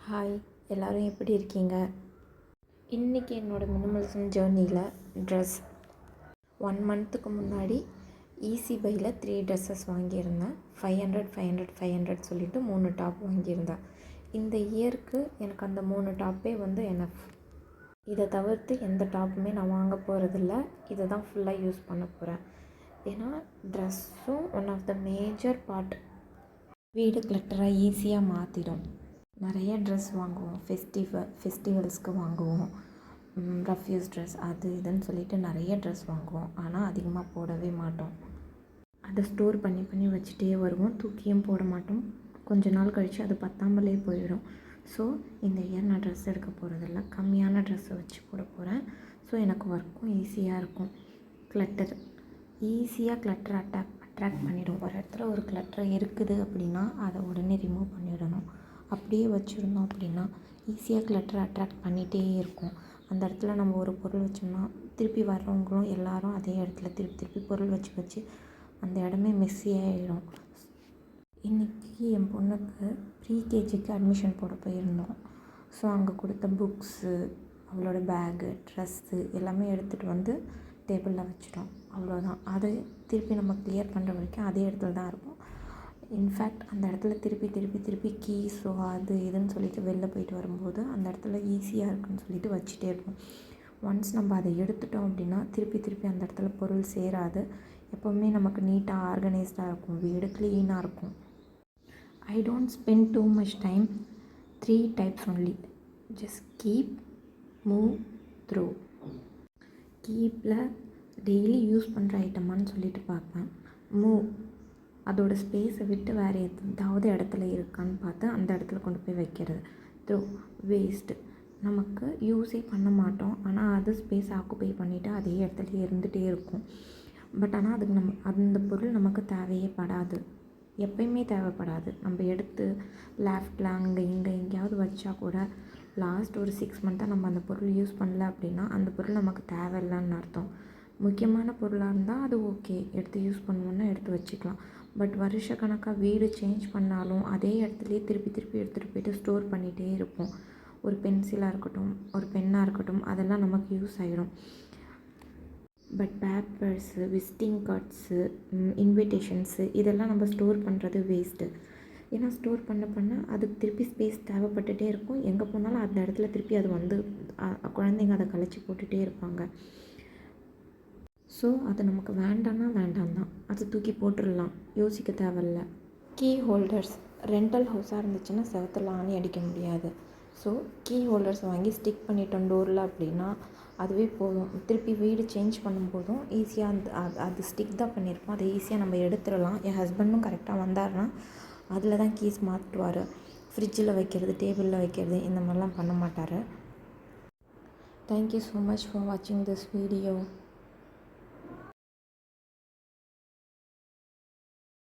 Hi, எல்லோரும் எப்படி இருக்கீங்க? இன்றைக்கி என்னோடய மினிமலிசம் ஜேர்னியில் ட்ரெஸ் 1 மந்த்துக்கு முன்னாடி ஈஸி பையில் 3 ட்ரெஸ்ஸஸ் வாங்கியிருந்தேன். 500 சொல்லிட்டு 3 டாப் வாங்கியிருந்தேன். இந்த இயருக்கு எனக்கு அந்த 3 டாப்பே எனஃப். இதை தவிர்த்து எந்த டாப்புமே நான் வாங்க போகிறதில்ல. இதை தான் ஃபுல்லாக யூஸ் பண்ண போகிறேன். ஏன்னா ட்ரெஸ்ஸும் one of the major part. வீடு கிளட்டராக ஈஸியாக மாற்றிடும். நிறைய ட்ரெஸ் வாங்குவோம், ஃபெஸ்டிவல்ஸ்க்கு வாங்குவோம். ரஃப்யூஸ் ட்ரெஸ் அது இதுன்னு சொல்லிட்டு நிறைய ட்ரெஸ் வாங்குவோம். ஆனால் அதிகமாக போடவே மாட்டோம். அதை ஸ்டோர் பண்ணி வச்சுட்டே வருவோம். தூக்கியும் போட மாட்டோம். கொஞ்ச நாள் கழித்து அது பத்தாமலே போயிடும். ஸோ இந்த இயர் நான் ட்ரெஸ் எடுக்க போகிறதில்ல. கம்மியான ட்ரெஸ்ஸை வச்சு போட போகிறேன். ஸோ எனக்கு ஒர்க்கும் ஈஸியாக இருக்கும். ஈஸியாக கிளட்டர் அட்ராக்ட் பண்ணிவிடும். ஒரு இடத்துல ஒரு கிளட்டர் இருக்குது அப்படின்னா அதை உடனே ரிமூவ் பண்ணிவிடணும். அப்படியே வச்சுருந்தோம் அப்படின்னா ஈஸியாக கிளட்டர் அட்ராக்ட் பண்ணிகிட்டே இருக்கும். அந்த இடத்துல நம்ம ஒரு பொருள் வச்சோம்னா திருப்பி வர்றவங்களும் எல்லோரும் அதே இடத்துல திருப்பி பொருள் வச்சு அந்த இடமே மெஸ்ஸியாகிடும். இன்றைக்கி என் பொண்ணுக்கு ப்ரீகேஜிக்கு அட்மிஷன் போட போயிருந்தோம். ஸோ அங்கே கொடுத்த புக்ஸு, அவளோட பேகு, ட்ரெஸ்ஸு எல்லாமே எடுத்துகிட்டு வந்து டேபிளில் வச்சிட்டோம். அவ்வளோதான். அதை திருப்பி நம்ம கிளியர் பண்ணுற வரைக்கும் அதே இடத்துல தான் இருக்கும். இன்ஃபேக்ட் அந்த இடத்துல திருப்பி கீஸோ அது இதுன்னு சொல்லிட்டு வெளில போயிட்டு வரும்போது அந்த இடத்துல ஈஸியாக இருக்குன்னு சொல்லிட்டு வச்சுட்டே இருப்போம். ஒன்ஸ் நம்ம அதை எடுத்துட்டோம் அப்படின்னா திருப்பி அந்த இடத்துல பொருள் சேராது. எப்போவுமே நமக்கு நீட்டாக ஆர்கனைஸ்டாக இருக்கும். வீடு க்ளீனாக இருக்கும். I don't spend too much time. 3 types only. Just keep, move, throw. கீப்பில் டெய்லி யூஸ் பண்ணுற ஐட்டமானு சொல்லிட்டு பார்ப்பேன். மூவ், அதோடய ஸ்பேஸை விட்டு வேறு எதாவது இடத்துல இருக்கான்னு பார்த்து அந்த இடத்துல கொண்டு போய் வைக்கிறது. Throw, waste. நமக்கு யூஸே பண்ண மாட்டோம். ஆனால் அது ஸ்பேஸ் ஆக்குப்பை பண்ணிவிட்டு அதே இடத்துல இருந்துகிட்டே இருக்கும். பட் ஆனால் அதுக்கு அந்த பொருள் நமக்கு தேவையே படாது. எப்பயுமே தேவைப்படாது. நம்ம எடுத்து லெஃப்டில் அங்கே எங்கேயாவது வச்சா கூட லாஸ்ட் ஒரு 6 மந்த்தாக நம்ம அந்த பொருள் யூஸ் பண்ணல அப்படின்னா அந்த பொருள் நமக்கு தேவையில்லைன்னு அர்த்தம். முக்கியமான பொருளாக இருந்தால் அது ஓகே, எடுத்து யூஸ் பண்ணுவோன்னா எடுத்து வச்சுக்கலாம். பட் வருஷக்கணக்காக வீடு சேஞ்ச் பண்ணாலும் அதே இடத்துலையே திருப்பி எடுத்துகிட்டு போய்ட்டு ஸ்டோர் பண்ணிகிட்டே இருப்போம். ஒரு பென்சிலாக இருக்கட்டும், ஒரு பென்னாக இருக்கட்டும், அதெல்லாம் நமக்கு யூஸ் ஆகிடும். பட் பேப்பர்ஸு, விசிட்டிங் கார்ட்ஸு, இன்விடேஷன்ஸு இதெல்லாம் நம்ம ஸ்டோர் பண்ணுறது வேஸ்ட்டு. ஏன்னா ஸ்டோர் பண்ண அதுக்கு திருப்பி ஸ்பேஸ் தேவைப்பட்டுகிட்டே இருக்கும். எங்கே போனாலும் அந்த இடத்துல திருப்பி அது குழந்தைங்க அதை கழிச்சு போட்டுகிட்டே இருப்பாங்க. ஸோ அது நமக்கு வேண்டாம் தான். அது தூக்கி போட்டுடலாம், யோசிக்க தேவையில்ல. கீ ஹோல்டர்ஸ் ரெண்டல் ஹவுஸாக இருந்துச்சுன்னா செவத்தில் ஆணி அடிக்க முடியாது. ஸோ கீ ஹோல்டர்ஸ் வாங்கி ஸ்டிக் பண்ணிட்டோம் டோரில் அப்படின்னா அதுவே போதும். திருப்பி வீடு சேஞ்ச் பண்ணும்போதும் ஈஸியாக அது ஸ்டிக் தான் பண்ணியிருப்போம். அதை ஈஸியாக நம்ம எடுத்துடலாம். என் ஹஸ்பண்டும் கரெக்டாக வந்தார்னா அதில் தான் கீஸ் மாற்றுவார். ஃப்ரிட்ஜில் வைக்கிறது, டேபிளில் வைக்கிறது இந்த மாதிரிலாம் பண்ண மாட்டார். தேங்க்யூ ஸோ மச் ஃபார் வாட்சிங் திஸ் வீடியோ.